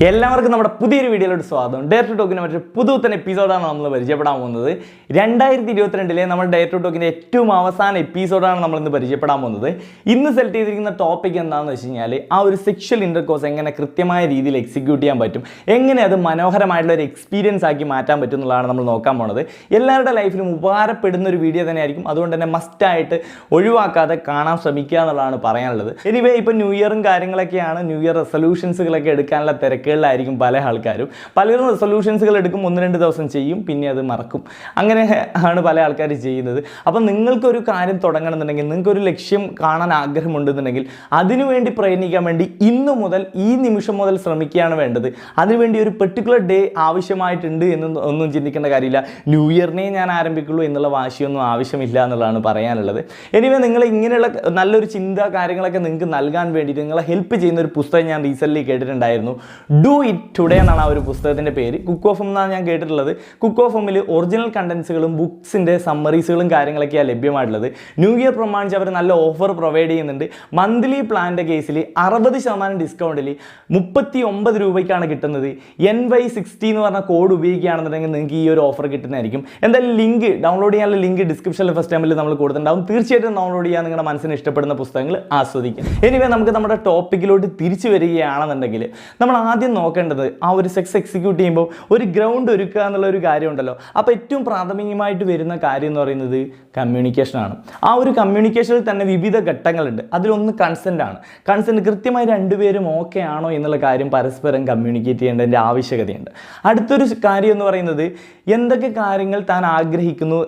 എല്ലാവർക്കും നമ്മുടെ പുതിയൊരു വീഡിയോയിലോട്ട് സ്വാഗതം. ഡെയർ ടു ടോക്കിൻ്റെ മറ്റൊരു പുതുത്തൻ എപ്പിസോഡാണ് നമ്മൾ പരിചയപ്പെടാൻ പോകുന്നത്. 2022 നമ്മൾ ഡെയർ ടു ടോക്കിൻ്റെ ഏറ്റവും അവസാന എപ്പിസോഡാണ് നമ്മൾ ഇന്ന് പരിചയപ്പെടാൻ പോകുന്നത്. ഇന്ന് സെലക്ട് ചെയ്തിരിക്കുന്ന ടോപ്പിക് എന്താണെന്ന് വെച്ച് കഴിഞ്ഞാൽ ആ ഒരു സെക്ഷൽ ഇൻ്റർകോഴ്സ് എങ്ങനെ കൃത്യമായ രീതിയിൽ എക്സിക്യൂട്ട് ചെയ്യാൻ പറ്റും, എങ്ങനെ അത് മനോഹരമായിട്ടുള്ള ഒരു എക്സ്പീരിയൻസ് ആക്കി മാറ്റാൻ പറ്റും എന്നുള്ളതാണ് നമ്മൾ നോക്കാൻ പോകുന്നത്. എല്ലാവരുടെ ലൈഫിലും ഉപകാരപ്പെടുന്ന ഒരു വീഡിയോ തന്നെയായിരിക്കും. അതുകൊണ്ട് തന്നെ മസ്റ്റായിട്ട് ഒഴിവാക്കാതെ കാണാൻ ശ്രമിക്കുക എന്നുള്ളതാണ് പറയാനുള്ളത്. എനിവേ ഇപ്പോൾ ന്യൂ ഇയറും കാര്യങ്ങളൊക്കെയാണ്, ന്യൂ ഇയർ റെസൊല്യൂഷൻസുകളൊക്കെ എടുക്കാനുള്ള തിരക്കുകളിലായിരിക്കും പല ആൾക്കാരും. പലരും റെസൊല്യൂഷൻസുകൾ എടുക്കും, 1-2 ദിവസം ചെയ്യും, പിന്നെ അത് മറക്കും. അങ്ങനെ ആണ് പല ആൾക്കാർ ചെയ്യുന്നത്. അപ്പം നിങ്ങൾക്കൊരു കാര്യം തുടങ്ങണമെന്നുണ്ടെങ്കിൽ, നിങ്ങൾക്കൊരു ലക്ഷ്യം കാണാൻ ആഗ്രഹമുണ്ടെന്നുണ്ടെങ്കിൽ അതിനുവേണ്ടി പ്രയത്നിക്കാൻ വേണ്ടി ഇന്നു മുതൽ, ഈ നിമിഷം മുതൽ ശ്രമിക്കുകയാണ് വേണ്ടത്. അതിനുവേണ്ടി ഒരു പെർട്ടിക്കുലർ ഡേ ആവശ്യമായിട്ടുണ്ട് ഒന്നും ചിന്തിക്കേണ്ട കാര്യമില്ല. ന്യൂ ഇയറിനെ ഞാൻ ആരംഭിക്കുള്ളൂ എന്നുള്ള വാശിയൊന്നും ആവശ്യമില്ല എന്നുള്ളതാണ് പറയാനുള്ളത്. എനിവേ നിങ്ങൾ ഇങ്ങനെയുള്ള നല്ലൊരു ചിന്ത കാര്യങ്ങളൊക്കെ നിങ്ങൾക്ക് നൽകാൻ വേണ്ടിയിട്ട് നിങ്ങളെ ഹെൽപ്പ് ചെയ്യുന്ന ഒരു പുസ്തകം ഞാൻ റീസെൻ്റ്ലി കേട്ടിട്ടുണ്ടായിരുന്നു. ഡു ഇറ്റ് ടുഡേ എന്നാണ് ആ ഒരു പുസ്തകത്തിൻ്റെ പേര്. കുക്ക് ഓഫ് എന്നാണ് ഞാൻ കേട്ടിട്ടുള്ളത്. കുക്ക് ഓഫ് എമ്മിൽ ഒറിജിനൽ കണ്ടൻസുകളും ബുക്സിൻ്റെ സമ്മറീസുകളും കാര്യങ്ങളൊക്കെയാണ് ലഭ്യമായിട്ടുള്ളത്. ന്യൂ ഇയർ പ്രമാണിച്ച് അവർ നല്ല ഓഫർ പ്രൊവൈഡ് ചെയ്യുന്നുണ്ട്. മന്ത്ലി പ്ലാൻ്റെ കേസിൽ 60% ഡിസ്കൗണ്ടിൽ 39 രൂപയ്ക്കാണ് കിട്ടുന്നത്. NY60 എന്ന് പറഞ്ഞ കോഡ് ഉപയോഗിക്കുകയാണെന്നുണ്ടെങ്കിൽ നിങ്ങൾക്ക് ഈ ഒരു ഓഫർ കിട്ടുന്നതായിരിക്കും. എന്തായാലും ലിങ്ക് ഡൗൺലോഡ് ചെയ്യാനുള്ള ലിങ്ക് ഡിസ്ക്രിപ്ഷനിൽ ഫസ്റ്റ് ടൈമിൽ നമ്മൾ കൊടുത്തിട്ടുണ്ടാവും. തീർച്ചയായിട്ടും ഡൗൺലോഡ് ചെയ്യാൻ നിങ്ങളുടെ മനസ്സിന് ഇഷ്ടപ്പെടുന്ന പുസ്തകങ്ങൾ ആസ്വദിക്കും. എനിവേ നമുക്ക് നമ്മുടെ ടോപ്പിക്കിലോട്ട് തിരിച്ചു വരികയാണെന്നുണ്ടെങ്കിൽ നമ്മൾ ആദ്യം നോക്കേണ്ടത് ആ ഒരു സെക്സ് എക്സിക്യൂട്ട് ചെയ്യുമ്പോൾ ഒരു ഗ്രൗണ്ട് ഒരുക്കുക എന്നുള്ള ഒരു കാര്യമുണ്ടല്ലോ. അപ്പോൾ ഏറ്റവും പ്രാഥമികമായിട്ട് വരുന്ന കാര്യം എന്ന് പറയുന്നത് കമ്മ്യൂണിക്കേഷനാണ്. ആ ഒരു കമ്മ്യൂണിക്കേഷനിൽ തന്നെ വിവിധ ഘട്ടങ്ങളുണ്ട്. അതിലൊന്ന് കൺസെൻ്റ് ആണ്. കൺസെൻറ്റ് കൃത്യമായി രണ്ടുപേരും ഓക്കെ ആണോ എന്നുള്ള കാര്യം പരസ്പരം കമ്മ്യൂണിക്കേറ്റ് ചെയ്യേണ്ടതിൻ്റെ ആവശ്യകതയുണ്ട്. അടുത്തൊരു കാര്യം എന്ന് പറയുന്നത് എന്തൊക്കെ കാര്യങ്ങൾ താൻ ആഗ്രഹിക്കുന്നു,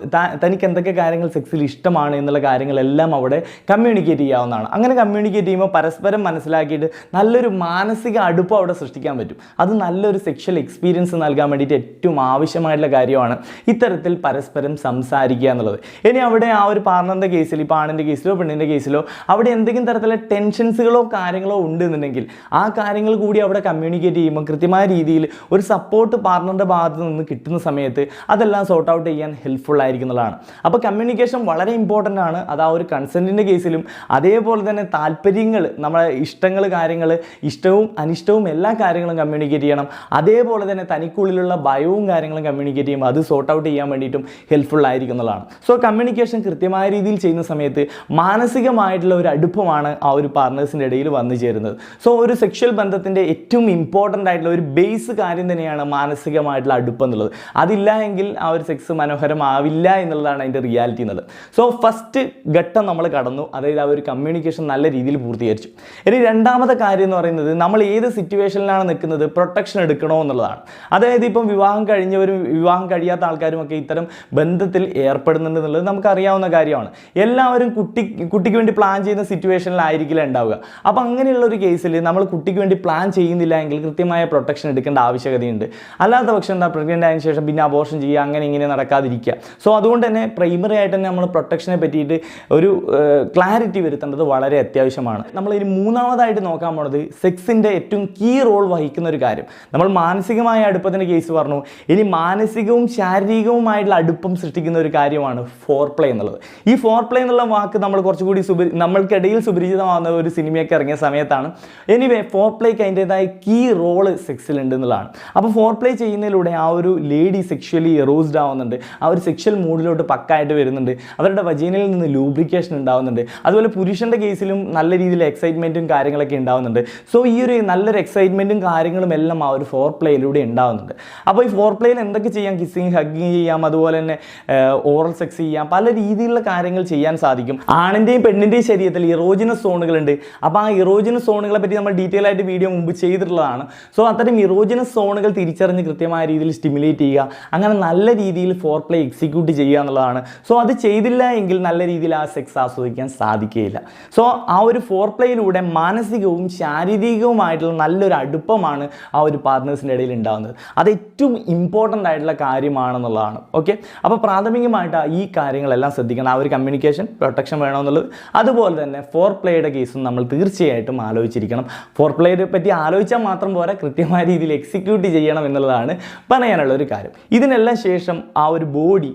തനിക്ക് എന്തൊക്കെ കാര്യങ്ങൾ സെക്സിൽ ഇഷ്ടമാണ് എന്നുള്ള കാര്യങ്ങളെല്ലാം അവിടെ കമ്മ്യൂണിക്കേറ്റ് ചെയ്യാവുന്നതാണ്. അങ്ങനെ കമ്മ്യൂണിക്കേറ്റ് ചെയ്യുമ്പോൾ പരസ്പരം മനസ്സിലാക്കിയിട്ട് നല്ലൊരു മാനസിക അടുപ്പം അവിടെ സൃഷ്ടിക്കാൻ പറ്റും. അത് നല്ലൊരു സെക്ഷൽ എക്സ്പീരിയൻസ് നൽകാൻ വേണ്ടിയിട്ട് ഏറ്റവും ആവശ്യമായിട്ടുള്ള കാര്യമാണ് ഇത്തരത്തിൽ പരസ്പരം സംസാരിക്കുക എന്നുള്ളത്. ഇനി അവിടെ ആ ഒരു പാർട്ണറിൻ്റെ കേസിൽ, ഇപ്പോൾ ആണിൻ്റെ കേസിലോ പെണ്ണിൻ്റെ കേസിലോ അവിടെ എന്തെങ്കിലും തരത്തിലുള്ള ടെൻഷൻസുകളോ കാര്യങ്ങളോ ഉണ്ടെന്നുണ്ടെങ്കിൽ ആ കാര്യങ്ങൾ കൂടി അവിടെ കമ്മ്യൂണിക്കേറ്റ് ചെയ്യുമ്പോൾ കൃത്യമായ രീതിയിൽ ഒരു സപ്പോർട്ട് പാർട്ണറിൻ്റെ ഭാഗത്ത് നിന്ന് കിട്ടുന്ന സമയത്ത് അതെല്ലാം സോർട്ട് ഔട്ട് ചെയ്യാൻ ഹെൽപ്ഫുൾ ആയിരിക്കും എന്നുള്ളതാണ്. അപ്പോൾ കമ്മ്യൂണിക്കേഷൻ വളരെ ഇമ്പോർട്ടൻ്റ് ആണ്. അത് ആ ഒരു കൺസെൻറ്റിൻ്റെ കേസിലും അതേപോലെ തന്നെ താല്പര്യങ്ങൾ, നമ്മുടെ ഇഷ്ടങ്ങൾ, കാര്യങ്ങൾ, ഇഷ്ടവും അനിഷ്ടവും എല്ലാ കാര്യങ്ങളും കമ്മ്യൂണിക്കേറ്റ് ചെയ്യണം. അതേപോലെ തന്നെ തനിക്കുള്ളിലുള്ള ഭയവും കാര്യങ്ങളും കമ്മ്യൂണിക്കേറ്റ് ചെയ്യുമ്പോൾ അത് സോർട്ട് ഔട്ട് ചെയ്യാൻ വേണ്ടിയിട്ടും ഹെൽപ്ഫുൾ ആയിരിക്കും എന്നുള്ളതാണ്. സോ കമ്മ്യൂണിക്കേഷൻ കൃത്യമായ രീതിയിൽ ചെയ്യുന്ന സമയത്ത് മാനസികമായിട്ടുള്ള ഒരു അടുപ്പമാണ് ആ ഒരു പാർട്ട്നേഴ്സിൻ്റെ ഇടയിൽ വന്നു ചേരുന്നത്. സോ ഒരു സെക്ഷൽ ബന്ധത്തിൻ്റെ ഏറ്റവും ഇമ്പോർട്ടൻ്റ് ആയിട്ടുള്ള ഒരു ബേസ് കാര്യം തന്നെയാണ് മാനസികമായിട്ടുള്ള അടുപ്പം എന്നുള്ളത്. അതില്ല എങ്കിൽ ആ ഒരു സെക്സ് മനോഹരമാവില്ല എന്നുള്ളതാണ് അതിൻ്റെ റിയാലിറ്റി എന്നുള്ളത്. സോ ഫസ്റ്റ് ഘട്ടം നമ്മൾ കടന്നു, അതായത് ആ ഒരു കമ്മ്യൂണിക്കേഷൻ നല്ല രീതിയിൽ പൂർത്തീകരിച്ചു. ഇനി രണ്ടാമത്തെ കാര്യം എന്ന് പറയുന്നത് നമ്മൾ ഏത് സിറ്റുവേഷനിലാണ് നിൽക്കുന്നത്, പ്രൊട്ടക്ഷൻ എടുക്കണോ എന്നുള്ളതാണ്. അതായത് ഇപ്പം വിവാഹം കഴിഞ്ഞവരും വിവാഹം കഴിയാത്ത ആൾക്കാരും ഒക്കെ ഇത്തരം ബന്ധത്തിൽ ഏർപ്പെടുന്നുണ്ട് എന്നുള്ളത് നമുക്കറിയാവുന്ന കാര്യമാണ്. എല്ലാവരും കുട്ടിക്ക് വേണ്ടി പ്ലാൻ ചെയ്യുന്ന സിറ്റുവേഷനിലായിരിക്കില്ല ഉണ്ടാവുക. അപ്പോൾ അങ്ങനെയുള്ള ഒരു കേസിൽ നമ്മൾ കുട്ടിക്ക് വേണ്ടി പ്ലാൻ ചെയ്യുന്നില്ല എങ്കിൽ കൃത്യമായ പ്രൊട്ടക്ഷൻ എടുക്കേണ്ട ആവശ്യകതയുണ്ട്. അല്ലാത്ത പക്ഷം എന്താ, പ്രഗ്നൻ്റ് ആയതിനു ശേഷം പിന്നെ അബോർഷൻ ചെയ്യുക, അങ്ങനെ ഇങ്ങനെ നടക്കാതിരിക്കുക. സോ അതുകൊണ്ട് തന്നെ പ്രൈമറി ആയിട്ട് തന്നെ നമ്മൾ പ്രൊട്ടക്ഷനെ പറ്റിയിട്ട് ഒരു ക്ലാരിറ്റി വരുത്തേണ്ടത് വളരെ അത്യാവശ്യമാണ്. നമ്മൾ ഇനി മൂന്നാമതായിട്ട് നോക്കാൻ പോണത് സെക്സിൻ്റെ ഏറ്റവും കീ റോൾ വഹിക്കുന്ന ഒരു കാര്യം. നമ്മൾ മാനസികമായ അടുപ്പത്തിൻ്റെ കേസ് പറഞ്ഞു. ഇനി മാനസികവും ശാരീരികവുമായിട്ടുള്ള അടുപ്പം സൃഷ്ടിക്കുന്ന ഒരു കാര്യമാണ് ഫോർ പ്ലേ എന്നുള്ളത്. ഈ ഫോർ പ്ലേ എന്നുള്ള വാക്ക് നമ്മൾ കുറച്ചുകൂടി നമ്മൾക്കിടയിൽ സുപരിചിതമാകുന്ന ഒരു സിനിമയൊക്കെ ഇറങ്ങിയ സമയത്താണ്. എനിവേ ഫോർ പ്ലേക്ക് അതിൻ്റെതായ കീ റോള് സെക്സിലുണ്ട് എന്നുള്ളതാണ്. അപ്പോൾ ഫോർ പ്ലേ ചെയ്യുന്നതിലൂടെ ആ ഒരു ലേഡി സെക്ഷലി എറോസ്ഡ് ആവുന്നുണ്ട്, ആ ഒരു സെക്ഷൽ മൂഡിലോട്ട് പക്കായിട്ട് വരുന്നുണ്ട്, അവരുടെ വജീനയിൽ നിന്ന് ലൂബ്രിക്കേഷൻ ഉണ്ടാവുന്നുണ്ട്. അതുപോലെ പുരുഷൻ്റെ കേസിലും നല്ല രീതിയിൽ എക്സൈറ്റ്മെൻറ്റും കാര്യങ്ങളൊക്കെ ഉണ്ടാവുന്നുണ്ട്. സോ ഈ ഒരു നല്ലൊരു എക്സൈറ്റ്മെൻറ്റും കാര്യങ്ങളും എല്ലാം ആ ഒരു ഫോർ പ്ലേയിലൂടെ ഉണ്ടാവുന്നുണ്ട്. അപ്പോൾ ഈ ഫോർ പ്ലേയിൽ എന്തൊക്കെ ചെയ്യാം, കിസ്സിങ്, ഹഗ്ഗിങ് ചെയ്യാം, അതുപോലെ തന്നെ ഓറൽ സെക്സ് ചെയ്യാം, പല രീതിയിലുള്ള കാര്യങ്ങൾ ചെയ്യാൻ സാധിക്കും. ആണിൻ്റെയും പെണ്ണിൻ്റെയും ശരീരത്തിൽ ഇറോജിനസ് സോണുകളുണ്ട്. അപ്പോൾ ആ ഇറോജിനസ് സോണുകളെ പറ്റി നമ്മൾ ഡീറ്റെയിൽ ആയിട്ട് വീഡിയോ മുമ്പ് ചെയ്തിട്ടുള്ളതാണ്. സോ അത്തരം ഇറോജിനസ് സോണുകൾ തിരിച്ചറിഞ്ഞ് കൃത്യമായ രീതിയിൽ സ്റ്റിമുലേറ്റ് ചെയ്യുക, അങ്ങനെ നല്ല രീതിയിൽ ഫോർ പ്ലേ എക്സിക്യൂട്ട് ചെയ്യുക എന്നുള്ളതാണ്. സോ അത് ചെയ്തില്ല എങ്കിൽ നല്ല രീതിയിൽ ആ സെക്സ് ആസ്വദിക്കാൻ സാധിക്കുകയില്ല. സോ ആ ഒരു ഫോർ പ്ലേയിലൂടെ മാനസികവും ശാരീരികവുമായിട്ടുള്ള നല്ലൊരു അടുപ്പമാണ് ആ ഒരു പാർട്ട്നേഴ്സിൻ്റെ ഇടയിൽ ഉണ്ടാകുന്നത്. അത് ഏറ്റവും ഇമ്പോർട്ടൻ്റ് ആയിട്ടുള്ള കാര്യമാണെന്നുള്ളതാണ്. ഓക്കെ, അപ്പോൾ പ്രാഥമികമായിട്ട് ഈ കാര്യങ്ങളെല്ലാം ശ്രദ്ധിക്കണം. ആ ഒരു കമ്മ്യൂണിക്കേഷൻ, പ്രൊട്ടക്ഷൻ വേണമെന്നുള്ളത്. അതുപോലെ തന്നെ ഫോർ പ്ലേയുടെ കേസും നമ്മൾ തീർച്ചയായിട്ടും ആലോചിച്ചിരിക്കണം. ഫോർ പ്ലേയെ പറ്റി ആലോചിച്ചാൽ മാത്രം പോരാ, കൃത്യമായ രീതിയിൽ എക്സിക്യൂട്ട് ചെയ്യണം എന്നുള്ളതാണ് പറയാനുള്ള ഒരു കാര്യം. ഇതിനെല്ലാം ശേഷം ആ ഒരു ബോഡി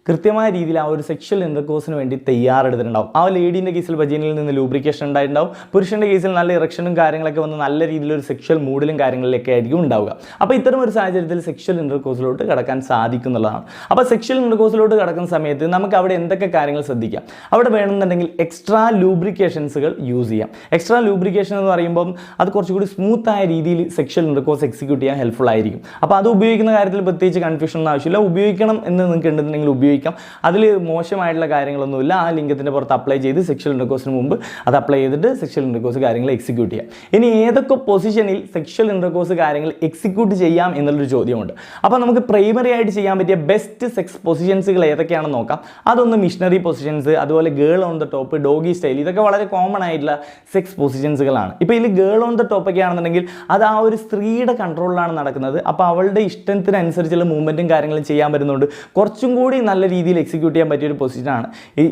കൃത്യമായ രീതിയിൽ ആ ഒരു സെക്ഷൽ ഇൻ്റർകോഴ്സിന് വേണ്ടി തയ്യാറെടുത്തിട്ടുണ്ടാവും. ആ ലേഡീൻ്റെ കേസിൽ വജീനയിൽ നിന്ന് ലൂബ്രിക്കേഷൻ ഉണ്ടായിട്ടുണ്ടാവും. പുരുഷൻ്റെ കേസിൽ നല്ല ഇറക്ഷനും കാര്യങ്ങളൊക്കെ വന്ന് നല്ല രീതിയിലൊരു സെക്ഷൽ മൂഡിലും കാര്യങ്ങളിലൊക്കെ ആയിരിക്കും ഉണ്ടാവുക. അപ്പോൾ ഇത്തരം ഒരു സാഹചര്യത്തിൽ സെക്ഷൽ ഇൻ്റർകോഴ്സിലോട്ട് കടക്കാൻ സാധിക്കുന്നുള്ളതാണ്. അപ്പോൾ സെക്ഷൽ ഇൻ്റർകോഴ്സിലോട്ട് കടക്കുന്ന സമയത്ത് നമുക്ക് അവിടെ എന്തൊക്കെ കാര്യങ്ങൾ ശ്രദ്ധിക്കാം? അവിടെ വേണമെന്നുണ്ടെങ്കിൽ എക്സ്ട്രാ ലൂബ്രിക്കേഷൻസുകൾ യൂസ് ചെയ്യാം. എക്സ്ട്രാ ലൂബ്രിക്കേഷൻ എന്ന് പറയുമ്പോൾ അത് കുറച്ചുകൂടി സ്മൂത്തായ രീതിയിൽ സെക്ഷൽ ഇൻ്റർകോഴ്സ് എക്സിക്യൂട്ട് ചെയ്യാൻ ഹെൽപ്ഫുൾ ആയിരിക്കും. അപ്പോൾ അത് ഉപയോഗിക്കുന്ന കാര്യത്തിൽ പ്രത്യേകിച്ച് കൺഫ്യൂഷൻ ഒന്നും ആവശ്യമില്ല. ഉപയോഗിക്കണം എന്ന് നിങ്ങൾക്ക് ഉണ്ടെന്നുണ്ടെങ്കിൽ ഉപയോഗിക്കാം. അതിൽ മോശമായിട്ടുള്ള കാര്യങ്ങളൊന്നുമില്ല. ആ ലിംഗത്തിൻ്റെ പുറത്ത് അപ്ലൈ ചെയ്ത് സെക്ഷൽ ഇൻ്റർകോഴ്സിന് മുമ്പ് അത് അപ്ലൈ ചെയ്തിട്ട് സെക്ഷൽ ഇൻ്റർകോഴ്സ് കാര്യങ്ങൾ എക്സിക്യൂട്ട് ചെയ്യാം. ഇനി ഏതൊക്കെ പൊസിഷനിൽ സെക്ഷൽ ഇൻ്റർകോഴ്സ് കാര്യങ്ങൾ എക്സിക്യൂട്ട് ചെയ്യാം എന്നുള്ളൊരു ചോദ്യമുണ്ട്. അപ്പോൾ നമുക്ക് പ്രൈമറി ആയിട്ട് ചെയ്യാൻ പറ്റിയ ബെസ്റ്റ് സെക്സ് പൊസിഷൻസുകൾ ഏതൊക്കെയാണെന്ന് നോക്കാം. അതൊന്ന് മിഷണറി പൊസിഷൻസ്, അതുപോലെ girl on the top, doggy style, ഇതൊക്കെ വളരെ കോമൺ ആയിട്ടുള്ള സെക്സ് പൊസിഷൻസുകളാണ്. ഇപ്പോൾ ഇതിൽ ഗേൾ ഓൺ ദ ടോപ്പ് ഒക്കെ ആണെന്നുണ്ടെങ്കിൽ അത് ആ ഒരു സ്ത്രീയുടെ കൺട്രോളിലാണ് നടക്കുന്നത്. അപ്പോൾ അവളുടെ ഇഷ്ടത്തിനനുസരിച്ചുള്ള മൂവ്മെൻറ്റും കാര്യങ്ങളും ചെയ്യാൻ പറ്റുന്നുണ്ട്. കുറച്ചും കൂടി നല്ല രീതിയിൽ എക്സിക്യൂട്ട് ചെയ്യാൻ പറ്റിയൊരു പൊസിഷനാണ്.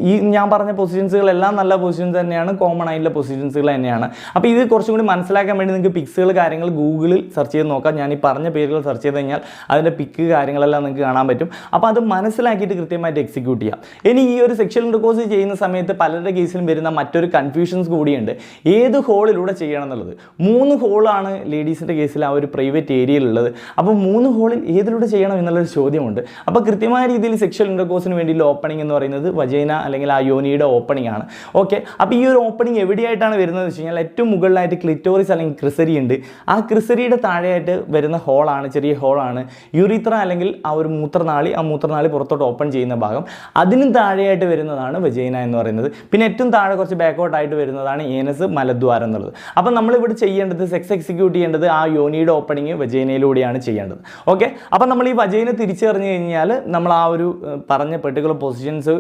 ഈ ഞാൻ പറഞ്ഞ പൊസിഷൻസുകളെല്ലാം നല്ല പൊസിഷൻസ് തന്നെയാണ്, കോമൺ ആയിട്ടുള്ള പൊസിഷൻസുകൾ തന്നെയാണ്. അപ്പോൾ ഇത് കുറച്ചും കൂടി മനസ്സിലാക്കാൻ വേണ്ടി നിങ്ങൾക്ക് പിക്സുകൾ കാര്യങ്ങൾ ഗൂഗിളിൽ സെർച്ച് ചെയ്ത് നോക്കാം. ഞാൻ ഈ പറഞ്ഞ പേരുകൾ സെർച്ച് ചെയ്ത് കഴിഞ്ഞാൽ അതിൻ്റെ പിക്ക് കാര്യങ്ങളെല്ലാം നിങ്ങൾക്ക് കാണാൻ പറ്റും. അപ്പോൾ അത് മനസ്സിലാക്കിയിട്ട് കൃത്യമായിട്ട് എക്സിക്യൂട്ട് ചെയ്യാം. ഇനി ഈ ഒരു സെക്ഷൽ ഇൻ്റർകോഴ്സ് ചെയ്യുന്ന സമയത്ത് പലരുടെ കേസിലും വരുന്ന മറ്റൊരു കൺഫ്യൂഷൻസ് കൂടിയുണ്ട്. ഏത് ഹോളിലൂടെ ചെയ്യണം എന്നുള്ളത്. 3 ഹോളാണ് ലേഡീസിൻ്റെ കേസിൽ ആ ഒരു പ്രൈവറ്റ് ഏരിയയിലുള്ളത്. അപ്പോൾ 3 ഹോളിൽ ഏതിലൂടെ ചെയ്യണം എന്നുള്ളൊരു ചോദ്യമുണ്ട്. അപ്പോൾ കൃത്യമായ രീതിയിൽ സെക്ഷൽ ഇൻ്റർകോഴ്സിന് വേണ്ടിയുള്ള ഓപ്പണിംഗ് എന്ന് പറയുന്നത് വജൈന അല്ലെങ്കിൽ ആ യോനിയുടെ ഓപ്പണിംഗ് ആണ്. ഓക്കെ, അപ്പോൾ ഈ ഒരു ഓപ്പണിംഗ് എവിടെയായിട്ടാണ് വരുന്നത് വെച്ച് കഴിഞ്ഞാൽ ഏറ്റവും മുകളിലായിട്ട് ക്ലിറ്റോറിസ് അല്ലെങ്കിൽ ക്രിസരി ഉണ്ട്. ആ ക്രിസരിയുടെ താഴെയായിട്ട് വരുന്ന ഹോളാണ്, ചെറിയ ഹോളാണ് യൂറിത്ര അല്ലെങ്കിൽ ആ ഒരു മൂത്രനാളി. ആ മൂത്രനാളി പുറത്തോട്ട് ഓപ്പൺ ചെയ്യുന്ന ഭാഗം. അതിനും താഴെയായിട്ട് വരുന്നതാണ് വജൈന എന്ന് പറയുന്നത്. പിന്നെ ഏറ്റവും താഴെ കുറച്ച് ബാക്കോട്ടായിട്ട് വരുന്നതാണ് ഏനസ്, മലദ്വാരം എന്നുള്ളത്. അപ്പോൾ നമ്മളിവിടെ ചെയ്യേണ്ടത് സെക്സ് എക്സിക്യൂട്ട് ചെയ്യേണ്ടത് ആ യോനിയുടെ ഓപ്പണിംഗ് വജൈനയിലൂടെയാണ് ചെയ്യേണ്ടത്. ഓക്കെ, അപ്പോൾ നമ്മൾ ഈ വജൈന തിരിച്ചറിഞ്ഞു കഴിഞ്ഞാൽ നമ്മൾ ആ ഒരു പറഞ്ഞ പെർട്ടിക്കുലർ പൊസിഷൻസ്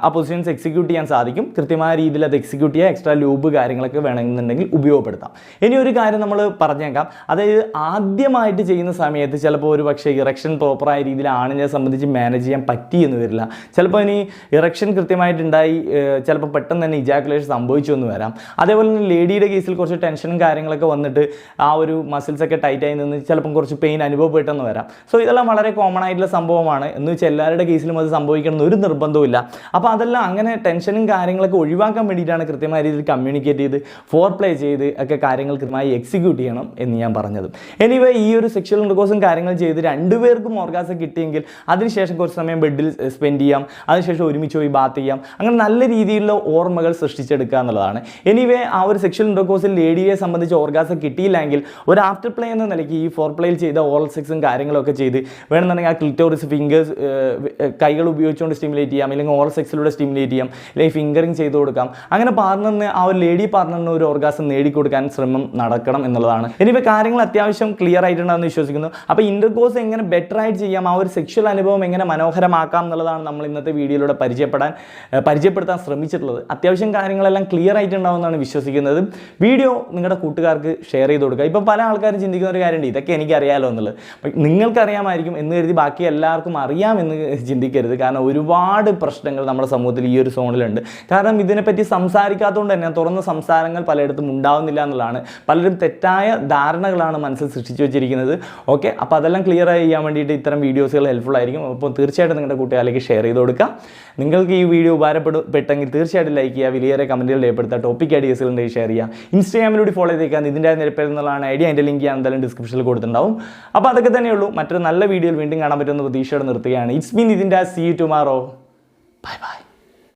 ആ പൊസിഷൻസ് എക്സിക്യൂട്ട് ചെയ്യാൻ സാധിക്കും. കൃത്യമായ രീതിയിൽ അത് എക്സിക്യൂട്ട് ചെയ്യുക. എക്സ്ട്രാ ലൂബ് കാര്യങ്ങളൊക്കെ വേണമെന്നുണ്ടെങ്കിൽ ഉപയോഗപ്പെടുത്താം. ഇനി ഒരു കാര്യം നമ്മൾ പറഞ്ഞേക്കാം, അതായത് ആദ്യമായിട്ട് ചെയ്യുന്ന സമയത്ത് ചിലപ്പോൾ ഒരു പക്ഷേ ഇറക്ഷൻ പ്രോപ്പറായ രീതിയിൽ ആണിനെ സംബന്ധിച്ച് മാനേജ് ചെയ്യാൻ പറ്റിയെന്ന് വരില്ല. ചിലപ്പോൾ ഇനി ഇറക്ഷൻ കൃത്യമായിട്ടുണ്ടായി, ചിലപ്പോൾ പെട്ടെന്ന് തന്നെ ഇജാക്കുലേഷൻ സംഭവിച്ചു എന്ന് വരാം. അതേപോലെ തന്നെ ലേഡിയുടെ കേസിൽ കുറച്ച് ടെൻഷനും കാര്യങ്ങളൊക്കെ വന്നിട്ട് ആ ഒരു മസിൽസൊക്കെ ടൈറ്റായി നിന്ന് ചിലപ്പം കുറച്ച് പെയിൻ അനുഭവപ്പെട്ടെന്ന് വരാം. സോ ഇതെല്ലാം വളരെ കോമൺ ആയിട്ടുള്ള സംഭവമാണ്. എന്ന് വെച്ചാൽ എല്ലാവരുടെ കേസിലും അത് സംഭവിക്കണം എന്നൊരു നിർബന്ധമില്ല. അപ്പോൾ അതെല്ലാം അങ്ങനെ ടെൻഷനും കാര്യങ്ങളൊക്കെ ഒഴിവാക്കാൻ വേണ്ടിയിട്ടാണ് കൃത്യമായ രീതിയിൽ കമ്മ്യൂണിക്കേറ്റ് ചെയ്ത് ഫോർ പ്ലേ ചെയ്ത് ഒക്കെ കാര്യങ്ങൾ കൃത്യമായി എക്സിക്യൂട്ട് ചെയ്യണം എന്ന് ഞാൻ പറഞ്ഞത്. എനിവേ ഈ ഒരു സെക്ഷൽ ഇൻ്റർകോഴ്സും കാര്യങ്ങൾ ചെയ്ത് രണ്ടുപേർക്കും ഓർഗാസം കിട്ടിയെങ്കിൽ അതിനുശേഷം കുറച്ച് സമയം ബെഡിൽ സ്പെൻഡ് ചെയ്യാം. അതിനുശേഷം ഒരുമിച്ച് പോയി ബാത്ത് ചെയ്യാം. അങ്ങനെ നല്ല രീതിയിലുള്ള ഓർമ്മകൾ സൃഷ്ടിച്ചെടുക്കുക എന്നുള്ളതാണ്. എനിവേ ആ ഒരു സെക്ഷൽ ഇൻ്റർകോഴ്സിൽ ലേഡിയെ സംബന്ധിച്ച് ഓർഗാസം കിട്ടിയില്ലെങ്കിൽ ഒരു ആഫ്റ്റർ പ്ലേ എന്ന നിലയ്ക്ക് ഈ ഫോർ പ്ലേയിൽ ചെയ്ത ഓറൽ സെക്സും കാര്യങ്ങളൊക്കെ ചെയ്ത് വേണമെന്നുണ്ടെങ്കിൽ ആ ക്ലിറ്റോറിസ് ഫിംഗേഴ്സ് കൈകൾ ഉപയോഗിച്ചുകൊണ്ട് സ്റ്റിമുലേറ്റ് ചെയ്യാം, അല്ലെങ്കിൽ ഓറൽ സെക്സിലൂടെ സ്റ്റിമുലേറ്റ് ചെയ്യാം, അല്ലെങ്കിൽ ഫിംഗറിങ് ചെയ്ത് കൊടുക്കാം. അങ്ങനെ പാർട്ണറിന് ആ ഒരു ലേഡി പാർട്ണറിന് ഒരു ഓർഗാസം നേടിക്കൊടുക്കാൻ ശ്രമം നടക്കണം എന്നുള്ളതാണ്. എനിവേ കാര്യങ്ങൾ അത്യാവശ്യം ക്ലിയർ ആയിട്ടുണ്ടെന്ന് വിശ്വസിക്കുന്നു. അപ്പോൾ ഇൻ്റർകോഴ്സ് എങ്ങനെ ബെറ്റർ ആയിട്ട് ചെയ്യാം, ആ ഒരു സെക്ഷൽ അനുഭവം എങ്ങനെ മനോഹരമാക്കാം എന്നുള്ളതാണ് നമ്മൾ ഇന്നത്തെ വീഡിയോയിലൂടെ പരിചയപ്പെടുത്താൻ ശ്രമിച്ചിട്ടുള്ളത്. അത്യാവശ്യം കാര്യങ്ങളെല്ലാം ക്ലിയർ ആയിട്ടുണ്ടാവുമെന്നാണ് വിശ്വസിക്കുന്നത്. വീഡിയോ നിങ്ങളുടെ കൂട്ടുകാർക്ക് ഷെയർ ചെയ്ത് കൊടുക്കുക. ഇപ്പോൾ പല ആൾക്കാരും ചിന്തിക്കുന്ന ഒരു കാര്യമുണ്ട്, ഇതൊക്കെ എനിക്കറിയാലോ എന്നുള്ളത്. നിങ്ങൾക്കറിയാമായിരിക്കും എന്ന് കരുതി ബാക്കി എല്ലാവർക്കും അറിയാമെന്ന് ചിന്തിക്കരുത്. കാരണം ഒരുപാട് പ്രശ്നങ്ങൾ നമ്മുടെ സമൂഹത്തിൽ ഈ ഒരു സോണിലുണ്ട്. കാരണം ഇതിനെപ്പറ്റി സംസാരിക്കാത്തതുകൊണ്ട് തന്നെ തുറന്ന സംസാരങ്ങൾ പലയിടത്തും ഉണ്ടാവുന്നില്ല എന്നുള്ളതാണ്. പലരും തെറ്റായ ധാരണകളാണ് മനസ്സിൽ സൃഷ്ടിച്ചു വെച്ചിരിക്കുന്നത്. ഓക്കെ, അപ്പോൾ അതെല്ലാം ക്ലിയർ ചെയ്യാൻ വേണ്ടിയിട്ട് ഇത്തരം വീഡിയോസുകൾ ഹെൽപ്ഫുൾ ആയിരിക്കും. അപ്പോൾ തീർച്ചയായിട്ടും നിങ്ങളുടെ കൂട്ടുകാരിലേക്ക് ഷെയർ ചെയ്ത് കൊടുക്കുക. നിങ്ങൾക്ക് ഈ വീഡിയോ ഉപകാരപ്പെട്ടെങ്കിൽ തീർച്ചയായിട്ടും ലൈക്ക് ചെയ്യുക, വലിയേറെ കമൻറ്റുകൾ രേഖപ്പെടുത്തുക, ടോപ്പിക് ഐഡിയസുകളുണ്ടെങ്കിൽ ഷെയർ ചെയ്യുക. ഇൻസ്റ്റാഗ്രാമിലൂടെ ഫോളോ ചെയ്തേക്കാൻ ഇതിൻ്റെ നിരപ്പെന്നുള്ളതാണ് ഐഡിയ. അതിൻ്റെ ലിങ്ക് ഞാൻ എന്തായാലും ഡിസ്ക്രിപ്ഷനിൽ കൊടുത്തിട്ടുണ്ടാവും. അപ്പോൾ അതൊക്കെ തന്നെയുള്ളൂ. മറ്റൊരു നല്ല വീഡിയോയിൽ വീണ്ടും കാണാൻ പറ്റുമെന്ന് പ്രതീക്ഷയോടെ നിർത്തുകയാണ്. ഇറ്റ്സ് മീൻ ഇതിൻ്റെ see you tomorrow. Bye by.